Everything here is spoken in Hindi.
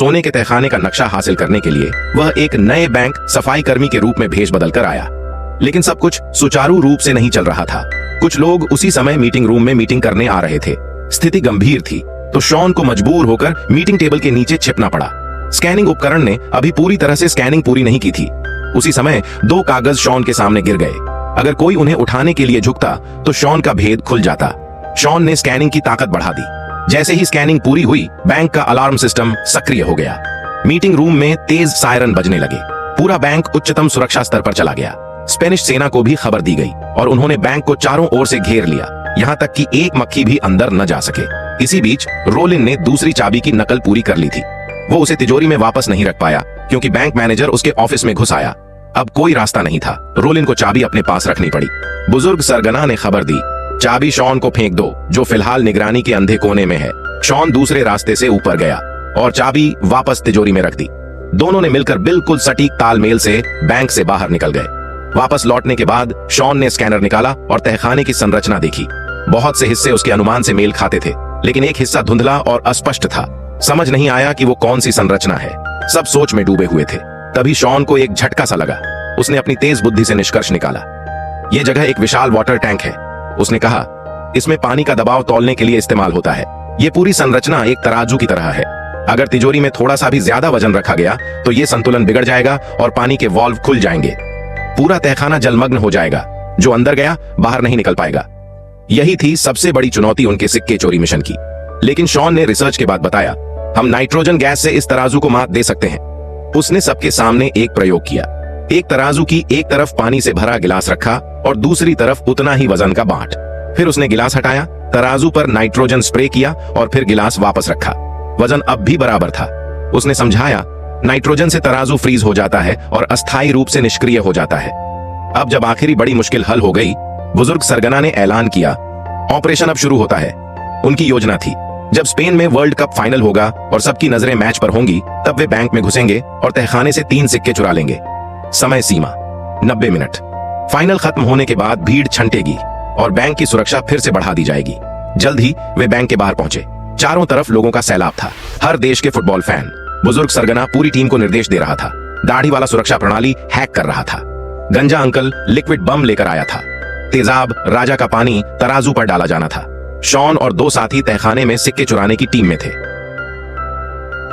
सोने के तहखाने का नक्शा हासिल करने के लिए वह एक नए बैंक सफाई कर्मी के रूप में भेष बदल कर आया। लेकिन सब कुछ सुचारू रूप से नहीं चल रहा था। कुछ लोग उसी समय मीटिंग रूम में मीटिंग करने आ रहे थे। स्थिति गंभीर थी, तो शॉन को मजबूर होकर मीटिंग टेबल के नीचे छिपना पड़ा। स्कैनिंग उपकरण ने अभी पूरी तरह से स्कैनिंग पूरी नहीं की थी। उसी समय 2 कागज शॉन के सामने गिर गए। अगर कोई उन्हें उठाने के लिए झुकता तो शॉन का भेद खुल जाता। शॉन ने स्कैनिंग की ताकत बढ़ा दी। जैसे ही स्कैनिंग पूरी हुई, बैंक का अलार्म सिस्टम सक्रिय हो गया। मीटिंग रूम में तेज सायरन बजने लगे। पूरा बैंक उच्चतम सुरक्षा स्तर पर चला गया। स्पेनिश सेना को भी खबर दी गई और उन्होंने बैंक को चारों ओर से घेर लिया, यहाँ तक कि एक मक्खी भी अंदर न जा सके। इसी बीच रोलिन ने दूसरी चाबी की नकल पूरी कर ली थी। वो उसे तिजोरी में वापस नहीं रख पाया क्योंकि बैंक मैनेजर उसके ऑफिस में घुस आया। अब कोई रास्ता नहीं था। रोलिन को चाबी अपने पास रखनी पड़ी। बुजुर्ग सरगना ने खबर दी, चाबी शॉन को फेंक दो, जो फिलहाल निगरानी के अंधे कोने में है। शॉन दूसरे रास्ते से ऊपर गया और चाबी वापस तिजोरी में रख दी। दोनों ने मिलकर बिल्कुल सटीक तालमेल से बैंक से बाहर निकल गए। वापस लौटने के बाद शॉन ने स्कैनर निकाला और तहखाने की संरचना देखी। बहुत से हिस्से उसके अनुमान से मेल खाते थे, लेकिन एक हिस्सा धुंधला और अस्पष्ट था। समझ नहीं आया कि वो कौन सी संरचना है। सब सोच में डूबे हुए थे। तभी शॉन को एक झटका सा लगा। उसने अपनी तेज बुद्धि से निष्कर्ष निकाला। यह जगह एक विशाल वाटर टैंक है। उसने कहा, इसमें पानी का दबाव तौलने के लिए इस्तेमाल होता है। ये पूरी संरचना एक तराजू की तरह है। अगर तिजोरी में थोड़ा सा भी ज्यादा वजन रखा गया तो ये संतुलन बिगड़ जाएगा और पानी के वाल्व खुल जाएंगे। पूरा तहखाना जलमग्न हो जाएगा। जो अंदर गया बाहर नहीं निकल पाएगा। यही थी सबसे बड़ी चुनौती उनके सिक्के चोरी मिशन की। लेकिन शॉन ने रिसर्च के बाद बताया, हम नाइट्रोजन गैस से इस तराजू को मात दे सकते हैं। उसने सबके सामने एक प्रयोग किया। एक तराजू की एक तरफ पानी से भरा गिलास रखा और दूसरी तरफ उतना ही वजन का बांट। फिर उसने गिलास हटाया, तराजू पर नाइट्रोजन स्प्रे किया और फिर गिलास वापस रखा। वजन अब भी बराबर था। उसने समझाया, नाइट्रोजन से तराजू फ्रीज हो जाता है और अस्थायी रूप से निष्क्रिय हो जाता है। अब जब आखिरी बड़ी मुश्किल हल हो गई, बुजुर्ग सरगना ने ऐलान किया, ऑपरेशन अब शुरू होता है। उनकी योजना थी, जब स्पेन में वर्ल्ड कप फाइनल होगा और सबकी नजरें मैच पर होंगी, तब वे बैंक में घुसेंगे और तहखाने से 3 सिक्के चुरा लेंगे। समय सीमा 90 मिनट। फाइनल खत्म होने के बाद भीड़ छंटेगी और बैंक की सुरक्षा फिर से बढ़ा दी जाएगी। जल्द ही वे बैंक के बाहर पहुंचे। चारों तरफ लोगों का सैलाब था। हर देश के फुटबॉल फैन। बुजुर्ग सरगना पूरी टीम को निर्देश दे रहा था। दाढ़ी वाला सुरक्षा प्रणाली हैक कर रहा था। गंजा अंकल लिक्विड बम लेकर आया था। तेजाब, राजा का पानी तराजू पर डाला जाना था। शॉन और 2 साथी तहखाने में सिक्के चुराने की टीम में थे।